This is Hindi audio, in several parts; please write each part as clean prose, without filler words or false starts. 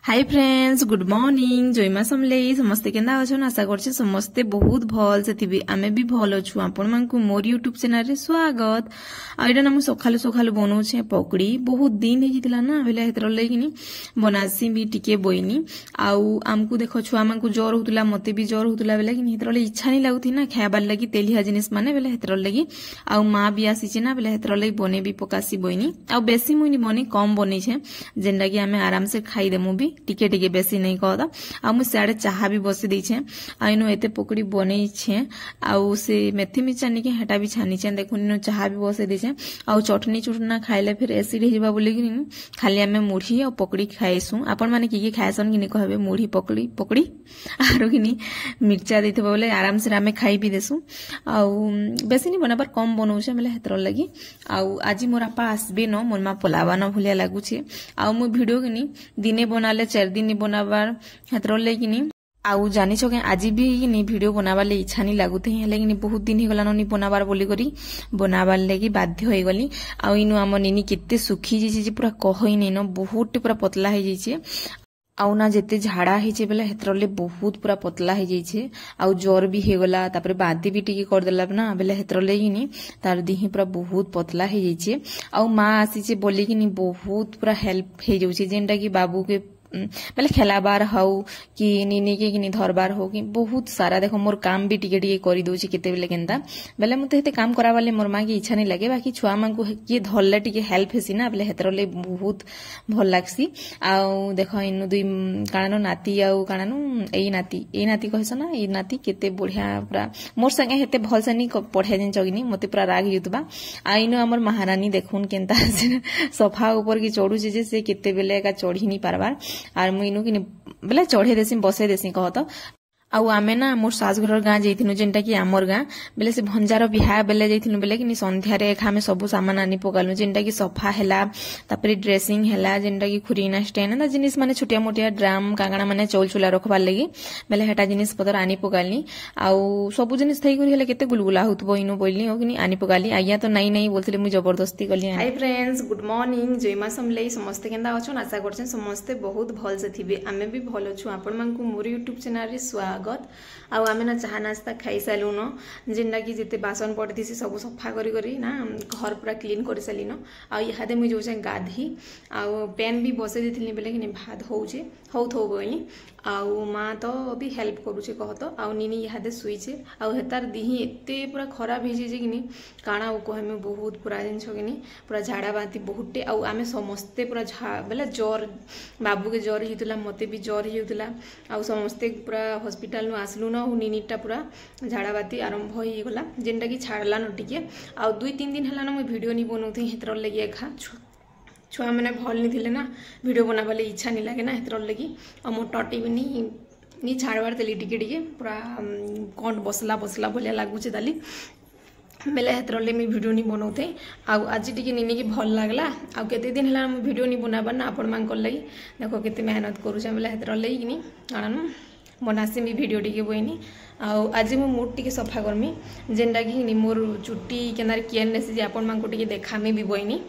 हाय फ्रेंड्स, गुड मॉर्निंग। जयमा समलेई समस्ते केंदा अछन। आशा करछे समस्ते बहुत भल से थिबे। आमे भी भल अछु। आपण मानकु मोर यूट्यूब चैनल रे स्वागत। आ एटा हम सखालु सखालु बनौछे पकड़ी। बहुत दिन हे जितला ना बेले हेतर लेकिनी बनासी भी टिके बोइनी। आउ आमकु देखो छुआ मानकु जोर होतला, मते भी जोर होतला बेले कि हेतर ले इच्छा नहीं लागुथि ना खायबार लागि तेलिया जिनिस माने बेले हेतर लागि। आउ मां भी आसीचे ना बेले हेतर लागि बने भी पकासी बोइनी। आउ बेसी मुइनी बने कम बनी छे जेंडा कि आमे आराम से खाई देमु भी टिके टिके बेसी नहीं कहदा। आ मु साडे चाहा भी बसी दै छे। आइनो एते पकड़ी बनै छे। आउ से मेथी मिर्चा के हेटा भी छानी छे। देखुन चाहा भी बसे दै छे। आउ चटनी चुटना खाइले फिर एसिड हिबा बोली कि खाली आमे मुढ़ी और पकड़ी खाइसु। आपण माने की खाइसन कि कहबे मुढ़ी पकड़ी पकड़ी आरो कि मिर्चा देथबो बोले आराम से आमे खाई भी देसु। आउ बेसी नहीं बनाबार कम बनौ छे बेले हेतर लागि। आउ आज मोर आपा आसबे न मोर मा पोलावा न भलिया लागु छे। आउ मु वीडियो कि दिने बनाले 4 दिन बनाबार हेतर लेकिनी आउ जानी छके आज भी नि वीडियो बनाबार ले इच्छा नहीं लागुथे हेले कि बहुत दिन हे गला नि बनाबार बोली करी बनाबार लेगी बाध्य होई गली। आउ इनु हम निनी केते सुखी जे जे पूरा कहई नै न बहुत पूरा पतला हे जे। आउ ना जेते झाड़ा हे बेले हेतर ले बहुत पूरा पतला हे जाइछे। आउ जोर भी हे गला तापरे बादी भी टिके कर देला ना बेले हेतर ले कि तार दिही पूरा बहुत पतला हे जाइछे। आउ मां आसीचे बोली कि बहुत पूरा हेल्प हे जाउछे जेंटा कि बाबू के बेले खेलाबार हाउ कि निनी के कि धरबार हो कि बहुत सारा देखो मोर काम भी टिके टिके करि दोछि केते बेले केंता बेले मते हेते काम कराबाले मोर मां के इच्छा नहीं लागे। बाकी छुआ मां को के धरले टिके हेल्प हेसी ना बेले हेतर ले बहुत भल लागसी। आउ देखो इनु दुई काणानो नाती आउ काणानो एई नाती कहस ना एई नाती केते बढ़िया पूरा मोर संगे हेते भल से नहीं पढ़े दिन चगिनी मते पूरा राग युतबा। आ इनु हमर महारानी देखुन केंता सोफा ऊपर की चढ़ू जे से केते बेले का चढ़ी नहीं पारबार। आर मु इनु कि बेले चढ़े देसी बसे देसी कहत। आउ आमे ना मोर सास घर गाँ जाइथिनु जेंटा कि आमर गाँ बेले से भंजार बिहा बेले जाइथिनु बेले कि संध्या रे एखा आमे सब सामान आनी पकालु जेंटा कि सोफा हैला तापरे ड्रेसिंग हैला जेंटा कि खुरीना स्टैंड ना जिनिस माने छोटिया मोटिया ड्राम कागणा माने चौल चुला रखबार लागि बेले हेटा जिनिस पतर आनी पकालनी। आउ सब जिनिस थई करी हेले केते गुलगुला होतबो इनु बोलनी हो कि आनी पकाली आइया तो नहीं बोलथिले मु जबरदस्ती कली। Hi friends, good morning. जयमा समलेई समस्ते केंदा अछन। आशा करछन समस्ते बहुत भल से थिबे। आमे भी भल अछु। आपण मानकु मोर यूट्यूब चैनल रे स्वागत। आउ आमे ना चाहा नास्ता खाई सालु न जेंडा कि जेते बासन पड़ती से सब सफा करी ना घर पूरा क्लीन कर साली न। आ इहादे मुझे जो गाधी आउ पेन भी बसे देथिली बेले कि भात होउछे हौ थौ बोइनी। आउ मां तो भी हेल्प करूछे कहत। आउ निनी इहादे सुइछे। आउ हेतार दिही एते पूरा खराब हे जे कि काणा ओ कहमे बहुत पूरा जिनछ कि पूरा झाड़ा बांती बहुते। आउ आमे समस्ते पूरा बेले जोर बाबू के जोर हितला मते भी जोर हितला। आउ समस्ते पूरा हॉस्पिटल नु आसलु न निनीटा पूरा झाड़ा बाती आरंभ हो गला जेंटा कि छाड़ला न टिके। आउ 2-3 दिन हला न मु वीडियो नहीं बनौथि हेतर लगी एखा छुआ मैंने भल नहीं थिले ना वीडियो बनाबाले इच्छा नहीं लगे ना हेतर लगी। आ मो टटी भी नहीं छाड़बार तेली टिके टिके पूरा कौन बसला बसला भलिया लागुचे ताली बेले हेतर ले मैं वीडियो नहीं बनौथे। आउ आज टिके निनी की भल लागला। आउ केते दिन हला मु वीडियो नहीं बनाबार ना आपण मानकर लगी देखो केते मेहनत करूछे बेले हेतर लगी कि काणन बनासी भी वीडियो टिके बोइनी। आउ आज मो मूड टिके सफा करमी जेंटा कि मोर चुट्टी केनार केयरनेस जे आपण मानकु टिके देखामी भी बोइनी।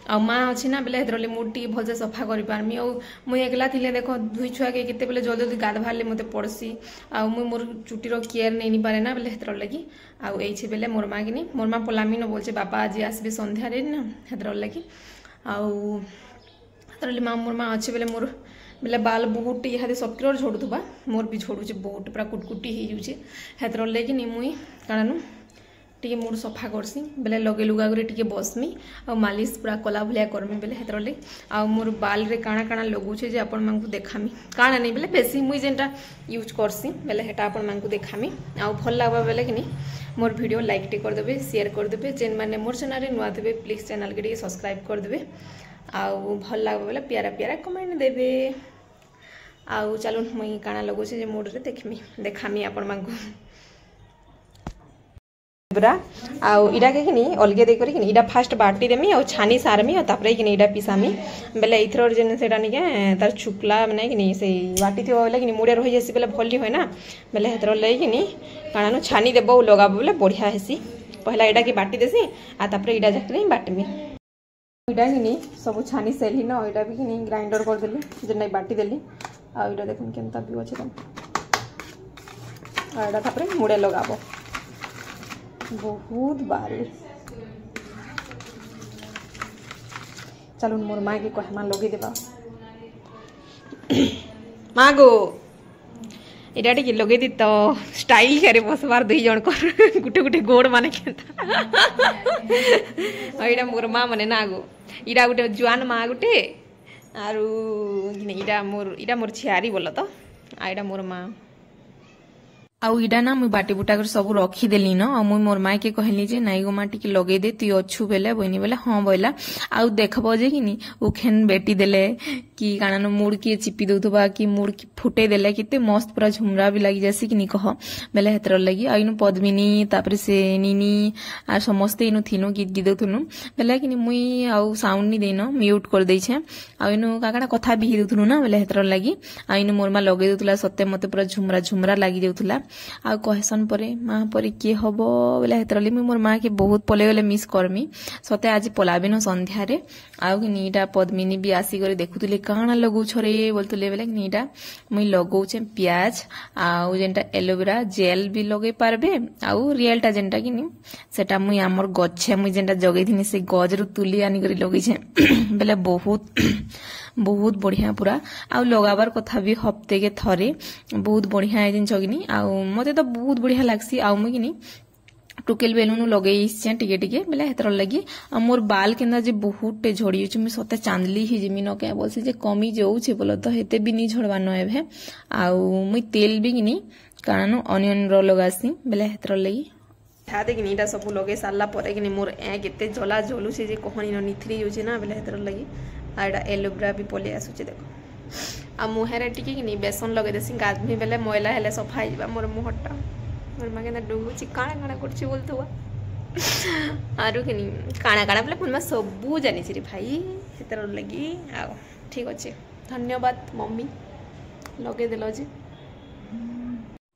आ मां अछि ना बेले हेतर ले मूड टिके भल से सफा करि पारमी। आउ मु एकला थिले देखो दुई छुआ के केते बेले जल्दी जल्दी गाधबारले मते पड़सी। आउ मु मोर चुट्टीर केयर नै नि पारे ना बेले हेतर लगी। आउ एछि बेले मोर मां किनी मोर मां पलामी न बोलछे बापा आज आसबे संध्या रे ना हेतर लगी। आउ हेतर ले मोर मां अछि बेले मोर बेले बाल बहुत इहादे सबके झोड़ुवा मोर भी झोड़ुचे बहुत पूरा कुटकुटी हो जाऊे हेतर लेकिन मुई काणनु टी मूड सफा करसी बेले लगे लुगा गुरे टी बसमी आ मालिश पूरा कला भलिया करमी बेले हेतर ले। आ मोर बाल रे काणा काणा लगुचे जे आपण मानकु देखामी काणा नहीं बेले बेसी मुई जेंटा यूज करसी बेले हेटा आपण मानकु देखामी। आ भल लागबा बेले कि मोर वीडियो लाइक टे कर देबे शेयर कर देबे जेन माने मोर चैनल रे नुआ देबे प्लीज चैनल के सब्सक्राइब कर देबे। आउ भल लागबा बेले प्यारा प्यारा कमेंट देबे। आउ चलो मुई काणा लगुचे जे मूड रे देखामी आपण मानकु बरा। आउ इडा के कि अलगे दे करी कि इडा फास्ट बाटी देमी आउ छानी सारमी आ तापरे कि इडा पिसामी बेले इथर जेन सेटा नि के तार छुकला माने कि से बाटी थियो बेले कि मुडे रहि जेसी बेले भल नि होय ना बेले हेतर ले कि काणा नु छानी देबो लगाबो बेले बढ़िया हेसी। पहला इडा के बाटी देसी आ तापरे इडा जाकरे बाटमी इडा कि सब छानी सेली न इडा भी कि ग्राइंडर कर देली जेन बाटी देली आईटा देखुन केनता भी अच्छे तुम आईटा तापरे मुड़े लगाबो बहुत बाल चलो मोर माँ के कहमा लगे देबा माँ गो इटा टिके लगे दी तो स्टाइल करे बसबार दुई जन कर गुटे गुटे गोड़ माने केनता इटा मोर माँ माने ना गो इटा गुटे जुआन माँ गुटे आरु इटा मोर छियारी बोल तो आईटा मोर माँ आउ इडा ना मुई बाटी बुटा कर सब रखीदेली न मुई मोर माँ के कहली जे नाई गो माँ टिके लगे दे तु अच्छु बेले बहनी बोले हाँ बोला आउ देखब जे कि उखेन बेटी देले कि काना मुड़ किए चिपी दउथबा कि मुड़ फुटे देले किते मस्त पूरा झुमरा भी लगी जैसी कि कह बेले हेतर लगी आइनु पद्मिनी तापर से निनी आर समस्ते इनु थिनु गीत गिदउथुनु बेले कि मुई आउ साउंड नि देन म्यूट कर दैछे आइनु काकाडा कथा भी हिदउथुनु ना बेले हेतर लगी आइनु मोर माँ लगे दउथुला सत्य मते पूरा झुमरा झुमरा लगी जाउथुला आ कहसन परे माँ परे किए हब बोले हेतरली मुई मोर माँ के बहुत पले गले मिस करमी सते आज पलाबिन संध्या रे आउ कि नीटा पद्मिनी भी आसी करे देखुतले काना लगौछ रे बोलतले बेले नीटा मुई लगौछे प्याज आउ जेनटा एलोवेरा जेल भी लगे पारबे आउ रियलटा जेनटा कि सेटा मुई हमर गछे मुई जेनटा जगैथिनी से गजरु तुली आनी करी लगैछे बेले बहुत बढ़िया पूरा आउ लगाबार कथा भी हफ्ते के थरे बहुत बढ़िया जिनस कि आउ मते तो बहुत बढ़िया लागसी आउ मुई कि टुकेल बेलुन लगे टिके टिके बेले हेतर लगी आ मोर बाल केना जे बहुत झड़ी मुई सते चांदली ही जिमी न क्या बोलसे जे कमी जाऊे बोल तो हेते भी नहीं झड़वा न एभे आउ मुई तेल भी कि कारण अनियन रो लगासी बेले हेतर लगी हाथे कि इटा सब लगे सारा पर कि मोर केते जला जलुचे जे कहनी न निथरी जाउचे ना बेले हेतर लगी आ एटा एलोवेरा भी पले आसुचे देखो आ मुहेरे टिके कि बेसन लगे देसी गाधमी बेले मैला हेले सफा हो मोर मुहटा मोर माँ के डुबुची काणा काणा करछि बोलथुवा आरु कि काणा काणा बोले पुनमा सबू जानी रे भाई हेतर लगी आ ठीक अच्छे धन्यवाद मम्मी लगे देलो जे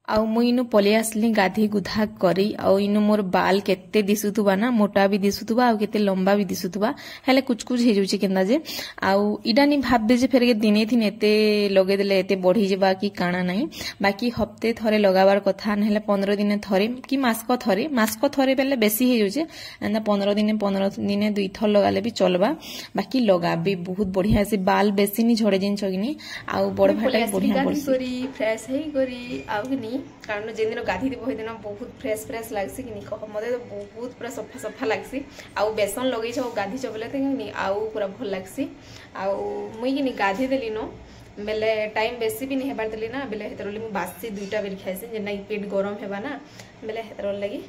आउ मुई इनु पले आसली गाधी गुधा करी आउ इनु मोर बाल केते दिसुथुबा ना मोटा भी दिसुथुबा आउ केते लंबा भी दिसुथुबा हेले कुछ कुछ हे जाउची केनदा जे आउ इडा नि भाबबे जे फेर के दिने थिन एते लगे देले एते बढ़ी जेबा कि काना नाही बाकी हफ्ते थरे लगाबार कथा नहेले 15 दिन थरे कि मासको थरे बेले बेसी हे जाउचे एंदा 15 दिने दुई थर लगाले भी चलबा बाकी लगाबे बहुत बढ़िया से बाल बेसी नि झड़े जिन छगिनी आउ बड़ भाटा बढ़िया पड़सी फ्रेश हे करी आउ कि कारण जेन दिन गाधी देव दिन बहुत फ्रेश फ्रेश लगसी कि कह मत तो बहुत पूरा सफा सफा लगसी आउ बेसन लगे गाधी बोले तो आउ पूरा भल लगसी आउ मुई कि गाधी देली न बेले टाइम बेसी भी नहीं हेबार देली ना बेले हेतर मुझे बासी दुईटा बेल खाइसी जेना पेट गरम हेबा ना बेले हेतर लगी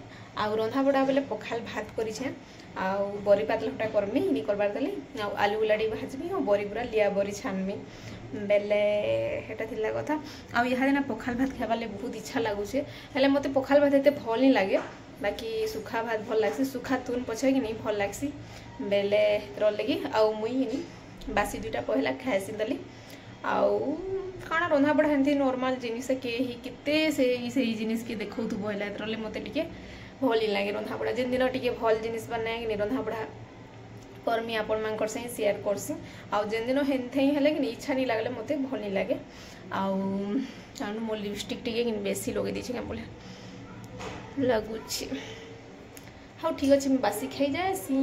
आउ रंधा बड़ा बेले पखाल भात करिछे आउ बरी पातला फटा करमी इनी करबार देली आउ आलू गुलाड़ी भाजमी और बरी पूरा लिया बरी छानमी बेले हेटा थिला कथा आउ यहाँ दिन पखाल भात खाइबार बहुत इच्छा लगुचे हेले मते पखाल भात एते भल नहीं लगे बाकी सुखा भात भल लगसी सुखा तुन पछे कि नहीं भल लगसी बेले हेतर लगी आउ मुई बासी दुईटा पहला खाइसी देली आउ काना रंधा बड़ा एमती नॉर्मल जिनिस के ही किते से जिनिस के देखौ थु बहला एतरले मते टिके भल ही लागे रंधा बड़ा जिन दिन टिके भल जिनिस बनाए कि रंधा बड़ा करमी आपण मानकर से शेयर करसी आउ जेन दिन हेनथे ही हेले कि इच्छा नहीं लागले मते भल नहीं लागे आउ जानु मो लिपस्टिक टिके कि बेसी लगे दिछि के बोले लगुछि हाउ ठीक अछि मैं बासी खाई जाए सी